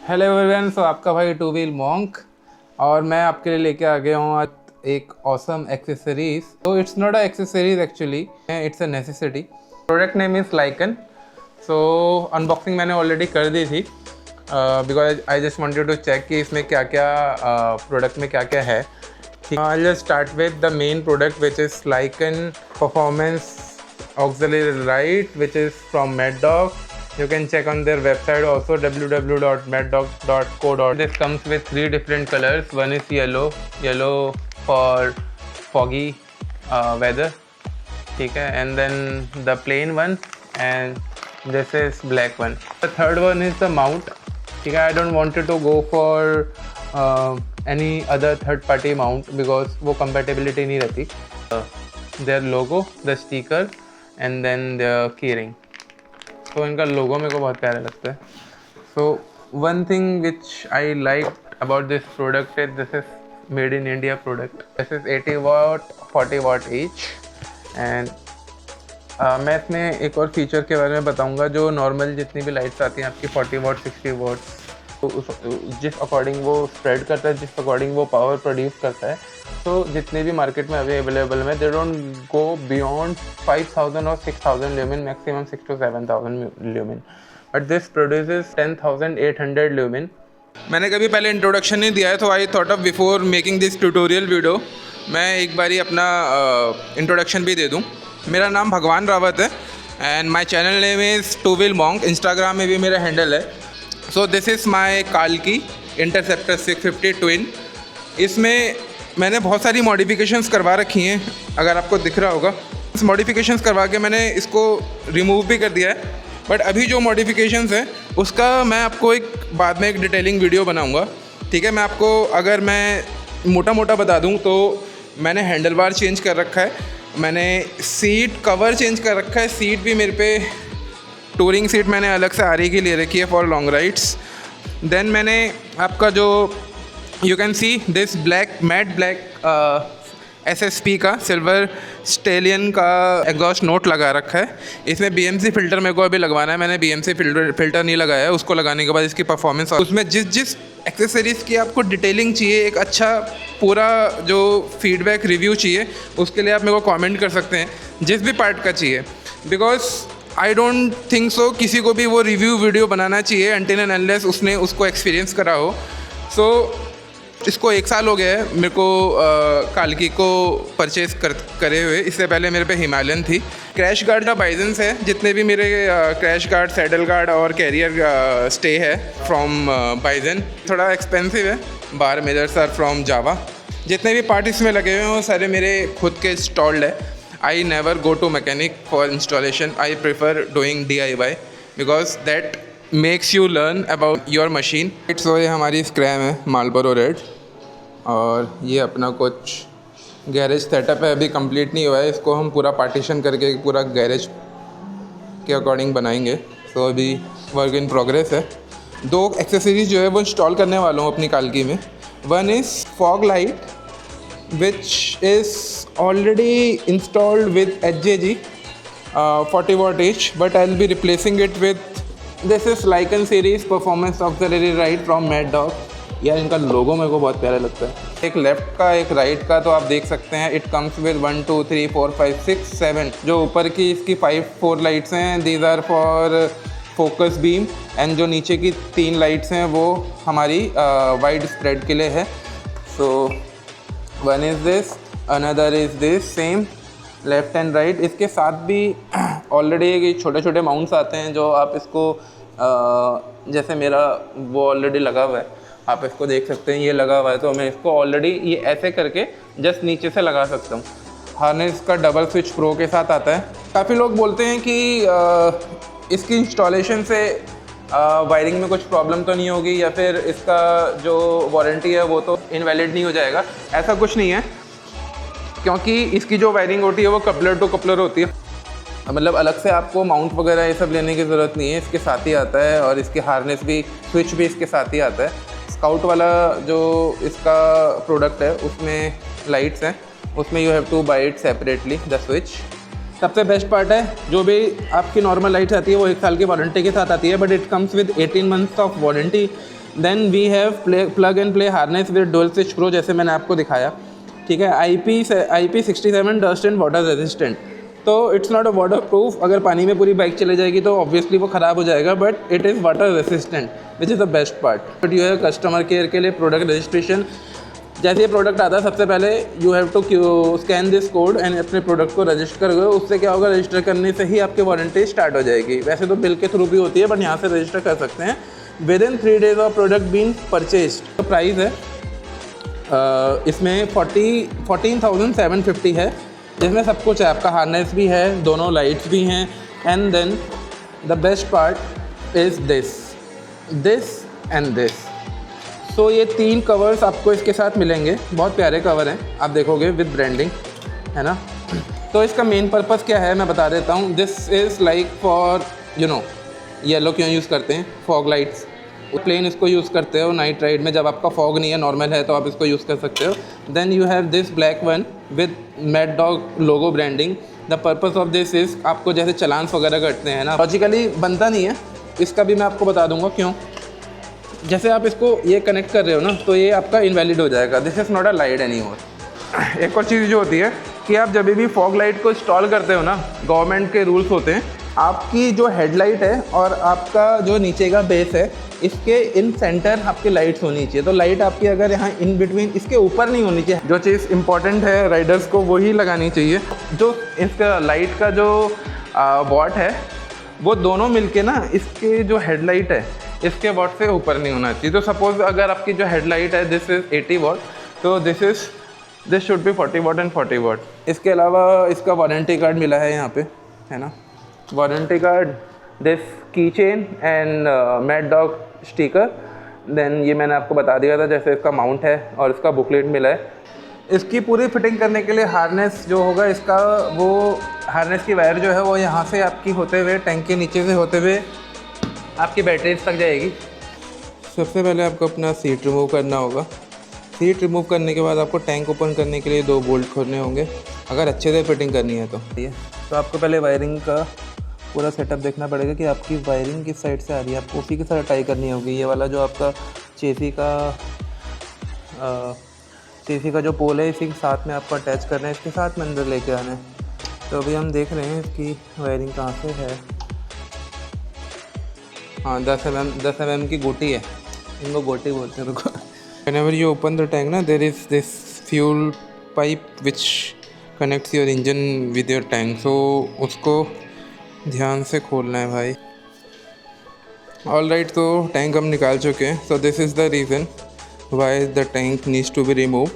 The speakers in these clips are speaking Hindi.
Hello everyone. सो आपका भाई टू व्हील मॉन्क और मैं आपके लिए लेके आ गया हूँ आज एक ऑसम एक्सेसरीज। तो it's not a accessories actually, it's a necessity. Product name is Lycan. So unboxing मैंने ऑलरेडी कर दी थी because I just wanted to check कि इसमें क्या क्या प्रोडक्ट में क्या क्या है। I just start with the main product which is Lycan performance auxiliary light, which is from MadDog. You can check on their website also, www.maddog.co. This comes with 3 different colors. One is yellow for foggy weather, ठीक है, and then the plain one, and this is black one. The third one is the mount, ठीक है. I don't wanted to go for any other third party mount because वो compatibility नहीं रहती. Their logo, the sticker, and then the keyring. तो इनका लोगो मेरे को बहुत प्यारा लगता है. So one thing which I like about this product is this is made in India product. This is 80 watt 40 watt each. And मैं इसमें एक और फीचर के बारे में बताऊंगा. जो नॉर्मल जितनी भी लाइट्स आती हैं आपकी 40 वाट 60 वाट, तो जिस अकॉर्डिंग वो स्प्रेड करता है, जिस अकॉर्डिंग वो पावर प्रोड्यूस करता है, तो जितने भी मार्केट में अभी अवेलेबल में दे डोंट गो बियॉन्ड 5000 और 6000 lumen, maximum 6 to 7000 lumen, but this produces 10800 lumen. मैंने कभी पहले इंट्रोडक्शन नहीं दिया है, तो I thought of before making this tutorial video मैं एक बारी अपना इंट्रोडक्शन भी दे दूँ. मेरा नाम भगवान रावत है and my channel name is two wheel monk. Instagram में भी मेरा हैंडल है. सो दिस इज़ माई काल्की इंटरसेप्टर 650 ट्विन. इसमें मैंने बहुत सारी मॉडिफिकेशंस करवा रखी हैं, अगर आपको दिख रहा होगा. इस मॉडिफिकेशंस करवा के मैंने इसको रिमूव भी कर दिया है, बट अभी जो मॉडिफिकेशंस हैं उसका मैं आपको एक बाद में एक डिटेलिंग वीडियो बनाऊंगा, ठीक है. मैं आपको अगर मैं मोटा मोटा बता दूं तो मैंने हैंडल बार चेंज कर रखा है, मैंने सीट कवर चेंज कर रखा है. सीट भी मेरे पे टूरिंग सीट मैंने अलग से आर की ले रखी है फॉर लॉन्ग राइड्स. देन मैंने आपका जो you can see this black matte black SSP का सिल्वर स्टेलियन का एग्जॉस्ट नोट लगा रखा है. इसमें BMC फ़िल्टर मेरे को अभी लगवाना है. मैंने BMC फ़िल्टर नहीं लगाया है. उसको लगाने के बाद इसकी परफॉर्मेंस और उसमें जिस एक्सेसरीज़ की आपको डिटेलिंग चाहिए, एक अच्छा पूरा जो फीडबैक रिव्यू चाहिए, उसके लिए आप मेरे को कमेंट कर सकते हैं जिस भी पार्ट का चाहिए. Because I don't think so किसी को भी वो रिव्यू वीडियो बनाना चाहिए अनटिल एंड अनलेस उसने उसको एक्सपीरियंस करा हो. सो इसको 1 साल हो गया है मेरे को काल्की को परचेज़ करे हुए. इससे पहले मेरे पे हिमालयन थी. क्रैश गार्ड का बाइजेंस है. जितने भी मेरे क्रैश गार्ड, सैडल गार्ड और कैरियर स्टे है फ्रॉम बाइजन. थोड़ा एक्सपेंसिव है. बार मेजर्स आर फ्रॉम जावा. जितने भी पार्ट इसमें लगे हुए हैं वो सारे मेरे खुद के इंस्टॉल्ड है. I never go to mechanic for installation. I prefer doing DIY because that makes you learn about your machine. So ये हमारी स्क्रैम है मार्लबोरो रेड, और ये अपना कुछ गैरेज सेटअप है. अभी कंप्लीट नहीं हुआ है. इसको हम पूरा पार्टीशन करके पूरा गैरेज के अकॉर्डिंग बनाएंगे. सो अभी वर्क इन प्रोग्रेस है. 2 एक्सेसरीज जो है वो इंस्टॉल करने वाला हूँ अपनी काल्की में. One is fog light which is already installed with HJG 40 watt each, but I'll be replacing it with this is Lycan series performance auxiliary light from MadDog. यार इनका लोगो मेरे को बहुत प्यारा लगता है. एक लेफ़्ट का एक राइट का, तो आप देख सकते हैं इट कम्स विद 1 2 3 4 5 6 7. जो ऊपर की इसकी 4 लाइट्स हैं, these are for focus beam, and जो नीचे की 3 लाइट्स हैं वो हमारी वाइड स्प्रेड के लिए है. So one is this, another is this, same left and right. इसके साथ भी ऑलरेडी छोटे छोटे माउंट्स आते हैं जो आप इसको जैसे मेरा वो ऑलरेडी लगा हुआ है, आप इसको देख सकते हैं. ये लगा हुआ है तो मैं इसको ऑलरेडी ये ऐसे करके जस्ट नीचे से लगा सकता हूँ. हार्नेस का डबल स्विच प्रो के साथ आता है. काफ़ी लोग बोलते हैं कि इसकी इंस्टॉलेशन से वायरिंग में कुछ प्रॉब्लम तो नहीं होगी, या फिर इसका जो वारंटी है वो तो इनवैलिड नहीं हो जाएगा. ऐसा कुछ नहीं है, क्योंकि इसकी जो वायरिंग होती है वो कपलर टू कपलर होती है. मतलब अलग से आपको माउंट वगैरह ये सब लेने की ज़रूरत नहीं है. इसके साथ ही आता है, और इसकी हार्नेस भी, स्विच भी इसके साथ ही आता है. स्काउट वाला जो इसका प्रोडक्ट है उसमें लाइट्स हैं, उसमें you have to buy it separately the switch. सबसे बेस्ट पार्ट है, जो भी आपकी नॉर्मल लाइट आती है वो 1 साल की वारंटी के साथ आती है, but it comes with 18 months of warranty. Then we have plug and play harness with dual switch pro, जैसे मैंने आपको दिखाया, ठीक है। IP67 dust and water resistant, तो it's not a waterproof, अगर पानी में पूरी बाइक चले जाएगी तो ऑब्वियसली वो ख़राब हो जाएगा, but it is water resistant which is the best part. But you have customer care के लिए प्रोडक्ट रजिस्ट्रेशन, जैसे ये प्रोडक्ट आता है सबसे पहले you have to scan this code and अपने प्रोडक्ट को रजिस्टर करोगे। उससे क्या होगा, रजिस्टर करने से ही आपकी वारंटी स्टार्ट हो जाएगी। वैसे तो बिल के थ्रू भी होती है, बट यहाँ से रजिस्टर कर सकते हैं with in 3 days of product being purchased. तो प्राइस है इसमें 14,750 है, जिसमें सब कुछ है, आपका हार्नेस भी है, दोनों लाइट्स भी हैं, and then the best part is this and this. So ये 3 कवर्स आपको इसके साथ मिलेंगे, बहुत प्यारे कवर हैं, आप देखोगे विद ब्रांडिंग, है ना। तो इसका मेन पर्पस क्या है मैं बता देता हूँ। This is like for yellow क्यों यूज़ करते हैं, फॉग लाइट्स, प्लेन इसको यूज़ करते हो नाइट राइड में, जब आपका फॉग नहीं है, नॉर्मल है, तो आप इसको यूज़ कर सकते हो। Then you have this black one with mad dog logo branding. The purpose of this is, आपको जैसे चलान्स वगैरह करते हैं ना, लॉजिकली बनता नहीं है, इसका भी मैं आपको बता दूंगा क्यों। जैसे आप इसको ये कनेक्ट कर रहे हो ना, तो ये आपका इनवैलिड हो जाएगा, this is not a light any more. एक और चीज़ जो होती है कि आप जब भी फॉग लाइट को इंस्टॉल करते हो ना, गवर्नमेंट के रूल्स होते हैं, आपकी जो हेडलाइट है और आपका जो नीचे का बेस है, इसके इन सेंटर आपकी लाइट्स होनी चाहिए। तो लाइट आपकी अगर यहाँ इन बिटवीन, इसके ऊपर नहीं होनी चाहिए। जो चीज़ इंपॉर्टेंट है राइडर्स को वही लगानी चाहिए। जो इसका लाइट का जो वॉट है, वो दोनों मिलके ना, इसके जो हेडलाइट है इसके वॉट से ऊपर नहीं होना चाहिए। तो सपोज अगर आपकी जो हेडलाइट है दिस इज़ 80 वॉट, तो this should be 40 what and 40 what. इसके अलावा इसका वारंटी कार्ड मिला है यहाँ पे, है ना, warranty card, this key chain and mad dog sticker. Then ये मैंने आपको बता दिया था, जैसे इसका माउंट है और इसका बुकलेट मिला है। इसकी पूरी फिटिंग करने के लिए हार्नेस जो होगा इसका, वो हार्नेस की वायर जो है वो यहाँ से आपकी होते हुए टैंक के नीचे से होते हुए आपकी बैटरीज तक जाएगी। सबसे पहले आपको अपना सीट रिमूव करना होगा। सीट रिमूव करने के बाद आपको टैंक ओपन करने के लिए 2 बोल्ट खोलने होंगे, अगर अच्छे से फिटिंग करनी है तो आपको पहले वायरिंग का पूरा सेटअप देखना पड़ेगा कि आपकी वायरिंग किस साइड से आ रही है, आपको उसी के साथ टाई करनी होगी। ये वाला जो आपका चेसी का जो पोल है, इसी के साथ में आपको अटैच करना है, इसके साथ में अंदर लेके आना है। तो अभी हम देख रहे हैं इसकी वायरिंग कहाँ से है। हाँ, 10 mm की गोटी है, इनको गोटी बोलते हैं। रुको, whenever you open the tank ना, there is this fuel pipe which connects your engine with your tank, so उसको ध्यान से खोलना है भाई। ऑल राइट, तो टैंक हम निकाल चुके हैं। So this is the reason why the tank needs to be removed.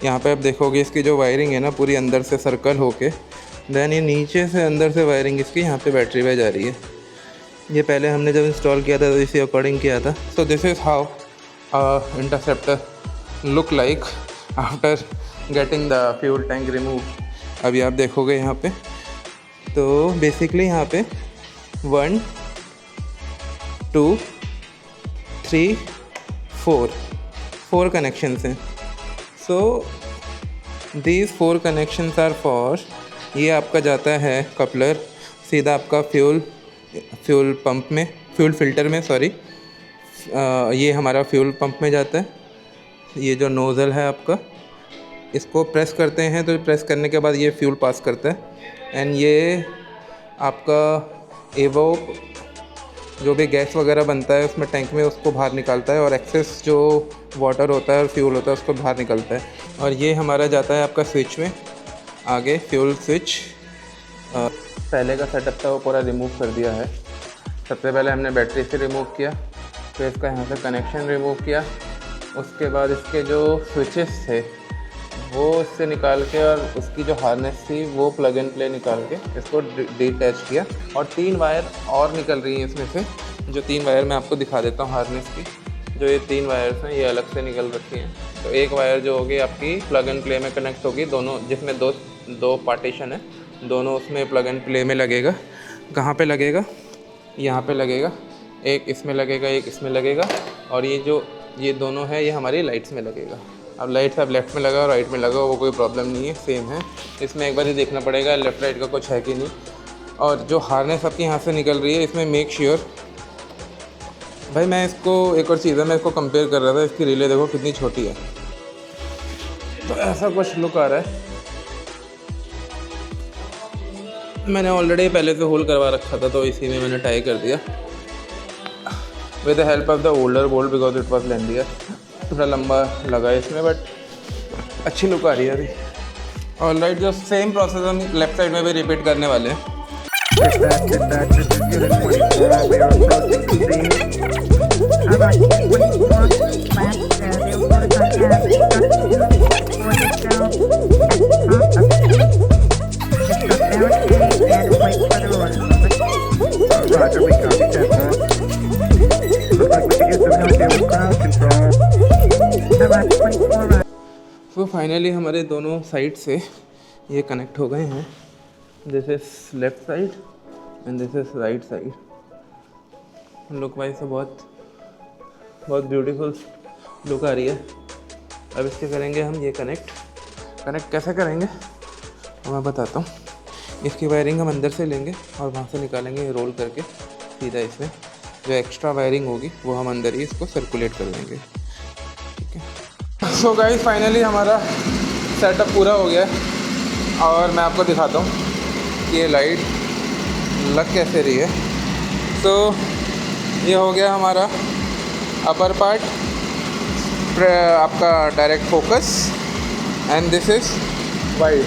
यहाँ पे आप देखोगे इसकी जो वायरिंग है ना, पूरी अंदर से सर्कल होके, देन ये नीचे से अंदर से वायरिंग इसकी यहाँ पे बैटरी पे जा रही है। ये पहले हमने जब इंस्टॉल किया था तो इसी अकॉर्डिंग किया था। सो this is how interceptor look like after getting the fuel tank remove. अभी आप देखोगे यहाँ पे, तो बेसिकली यहाँ पे 1 2 3 4 कनेक्शंस हैं। So these 4 connections are for, ये आपका जाता है कपलर सीधा आपका फ्यूल पंप में, फ्यूल फिल्टर में, सॉरी, ये हमारा फ्यूल पंप में जाता है। ये जो नोज़ल है आपका, इसको प्रेस करते हैं, तो प्रेस करने के बाद ये फ्यूल पास करता है, एंड ये आपका एवोक जो भी गैस वगैरह बनता है उसमें टैंक में, उसको बाहर निकालता है, और एक्सेस जो वाटर होता है और फ्यूल होता है उसको बाहर निकलता है। और ये हमारा जाता है आपका स्विच में, आगे फ्यूल स्विच। पहले का सेटअप था वो पूरा रिमूव कर दिया है। सबसे पहले हमने बैटरी से रिमूव किया, फिर इसका यहाँ से कनेक्शन रिमूव किया, उसके बाद इसके जो स्विचेस थे वो इससे निकाल के, और उसकी जो हार्नेस थी वो प्लग एंड प्ले निकाल के इसको डिटैच किया। और 3 वायर और निकल रही हैं इसमें से, जो 3 वायर मैं आपको दिखा देता हूँ हार्नेस की। जो ये 3 वायर्स हैं ये अलग से निकल रखी हैं। तो एक वायर जो होगी आपकी प्लग एंड प्ले में कनेक्ट होगी, दोनों, जिसमें दो पार्टीशन है, दोनों उसमें प्लग एंड प्ले में लगेगा। कहाँ पे लगेगा? यहाँ पे लगेगा, एक इसमें लगेगा, एक इसमें लगेगा, और ये दोनों है ये हमारी लाइट्स में लगेगा। अब लाइट्स अब लेफ़्ट में लगा और राइट में लगा, वो कोई प्रॉब्लम नहीं है, सेम है। इसमें एक बार ही देखना पड़ेगा लेफ़्ट राइट का कुछ है कि नहीं। और जो हार्नेस आपकी यहाँ से निकल रही है, इसमें मेक श्योर भाई मैं इसको एक और चीज़ है, मैं इसको कंपेयर कर रहा था, इसकी रिले देखो कितनी छोटी है। तो ऐसा कुछ लुक आ रहा है। मैंने ऑलरेडी पहले से होल करवा रखा था, तो इसी में मैंने टाई कर दिया with the help of the older bolt because it was lengthier. थोड़ा लंबा लगा है इसमें, बट अच्छी लुक आ रही है अभी। ऑलराइट, जो सेम प्रोसेस हम लेफ्ट साइड में भी रिपीट करने वाले हैं। तो फाइनली हमारे दोनों साइड से ये कनेक्ट हो गए हैं। This is left side and this is right side. Look wise से बहुत ब्यूटीफुल लुक आ रही है। अब इसके करेंगे हम ये कनेक्ट कैसे करेंगे तो मैं बताता हूँ। इसकी वायरिंग हम अंदर से लेंगे और वहाँ से निकालेंगे रोल करके सीधा इसमें। जो एक्स्ट्रा वायरिंग होगी वो हम अंदर ही इसको सर्कुलेट कर देंगे, ठीक है। सो गाइस फाइनली हमारा सेटअप पूरा हो गया है और मैं आपको दिखाता हूँ कि ये लाइट लग कैसे रही है। तो ये हो गया हमारा अपर पार्ट, आपका direct focus, and this is wide.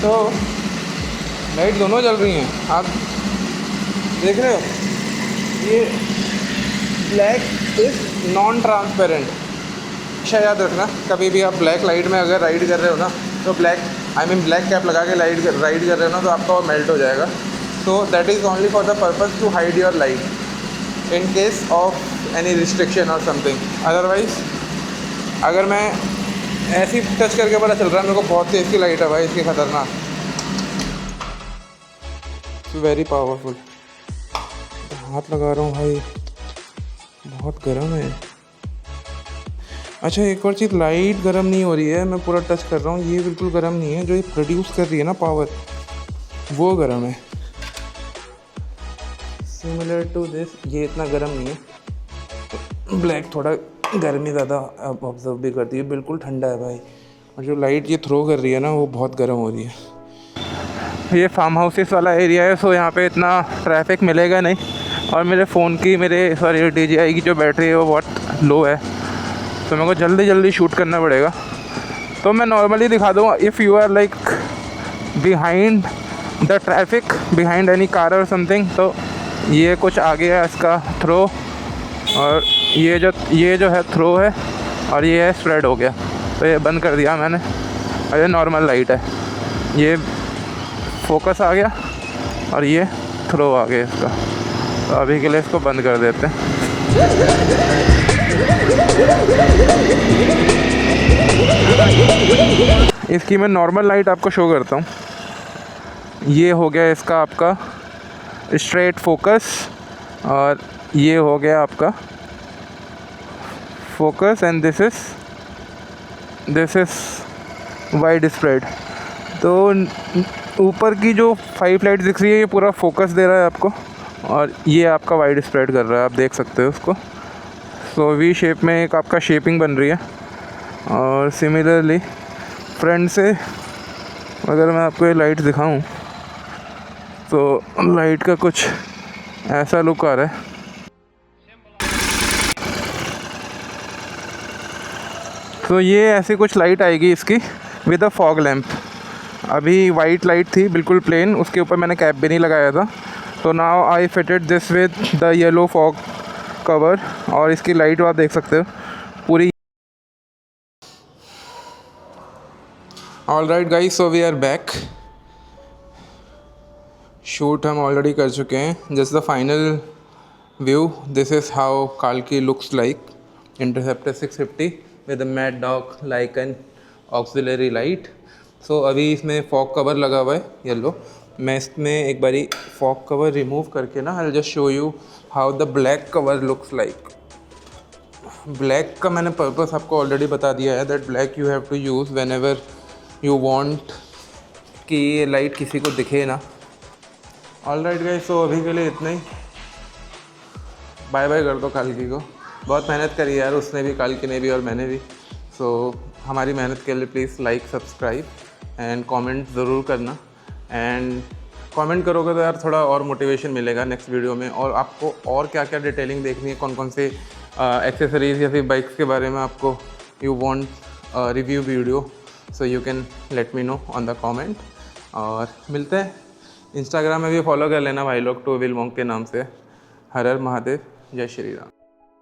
तो लाइट दोनों जल रही हैं, आप देख रहे हो। ये ब्लैक इज़ नॉन ट्रांसपेरेंट। अच्छा याद रखना, कभी भी आप ब्लैक लाइट में अगर राइड कर रहे हो ना, तो ब्लैक ब्लैक कैप लगा के राइड कर रहे हो ना, तो आपका वो मेल्ट हो जाएगा। So that is only for the purpose to hide your light in case of any restriction और समथिंग। अदरवाइज अगर मैं ऐसी टच करके पता चल रहा है मेरे को बहुत तेज़ की लाइट है भाई इसकी, ख़तरनाक, वेरी पावरफुल। हाथ लगा रहा हूँ भाई, बहुत गर्म है। अच्छा एक और चीज़, लाइट गर्म नहीं हो रही है, मैं पूरा टच कर रहा हूँ, ये बिल्कुल गर्म नहीं है। जो ये प्रोड्यूस कर रही है ना पावर, वो गर्म है। सिमिलर टू दिस, ये इतना गर्म नहीं है। ब्लैक थोड़ा गर्मी ज़्यादा ऑब्जर्व भी करती है, बिल्कुल ठंडा है भाई। और जो लाइट ये थ्रो कर रही है ना, वो बहुत गर्म हो रही है। ये फार्म हाउसेस वाला एरिया है, सो यहाँ पे इतना ट्रैफिक मिलेगा नहीं। और मेरे फ़ोन की DJI की जो बैटरी है वो बहुत लो है, तो मेरे को जल्दी शूट करना पड़ेगा। तो मैं नॉर्मली दिखा दूँ, if you are like behind the traffic, behind any car और समथिंग, तो ये कुछ आगे है इसका थ्रो, और ये जो है थ्रो है, और ये है स्प्रेड हो गया, तो ये बंद कर दिया मैंने। और ये नॉर्मल लाइट है, ये फोकस आ गया और ये थ्रो आ गया इसका। तो अभी के लिए इसको बंद कर देते हैं। इसकी मैं नॉर्मल लाइट आपको शो करता हूँ। ये हो गया इसका आपका स्ट्रेट फोकस, और ये हो गया आपका focus, and this is wide spread. तो ऊपर की जो 5 लाइट दिख रही है ये पूरा फोकस दे रहा है आपको, और ये आपका वाइड स्प्रेड कर रहा है, आप देख सकते हो उसको। सो वी शेप में एक आपका शेपिंग बन रही है। और सिमिलरली फ्रंट से अगर मैं आपको ये लाइट दिखाऊं, तो लाइट का कुछ ऐसा लुक आ रहा है। तो ये ऐसी कुछ लाइट आएगी इसकी विद अ फॉग लैम्प। अभी वाइट लाइट थी बिल्कुल प्लेन, उसके ऊपर मैंने कैप भी नहीं लगाया था। तो now I fitted this with the yellow fog cover, और इसकी लाइट आप देख सकते हो पूरी। Alright guys, so we are back. Shoot हम ऑलरेडी कर चुके हैं, just the final view. This is how काल्की looks like. Interceptor 650 with a Mad Dog like an auxiliary light. So अभी इसमें फॉग कवर लगा हुआ है येलो। मैं इसमें एक बारी फॉग कवर रिमूव करके ना, I just show you how the black cover looks like. Black का मैंने पर्पस आपको ऑलरेडी बता दिया है, that black you have to use whenever you want कि ये लाइट किसी को दिखे ना। ऑलराइट गाइस, सो अभी के लिए इतना ही। बाय बाय कर दो काल्की को। बहुत मेहनत करी यार उसने भी, काल्की ने भी और मैंने भी। सो हमारी मेहनत के लिए please like, subscribe and comment ज़रूर करना। एंड कमेंट करोगे तो यार थोड़ा और मोटिवेशन मिलेगा नेक्स्ट वीडियो में। और आपको और क्या क्या डिटेलिंग देखनी है, कौन कौन से एक्सेसरीज़ या फिर बाइक्स के बारे में आपको you want review video, so you can let me know on the comment. और मिलते हैं, इंस्टाग्राम में भी फॉलो कर लेना भाई लोग, टू व्हील मॉन्क के नाम से। हर हर महादेव, जय श्री राम।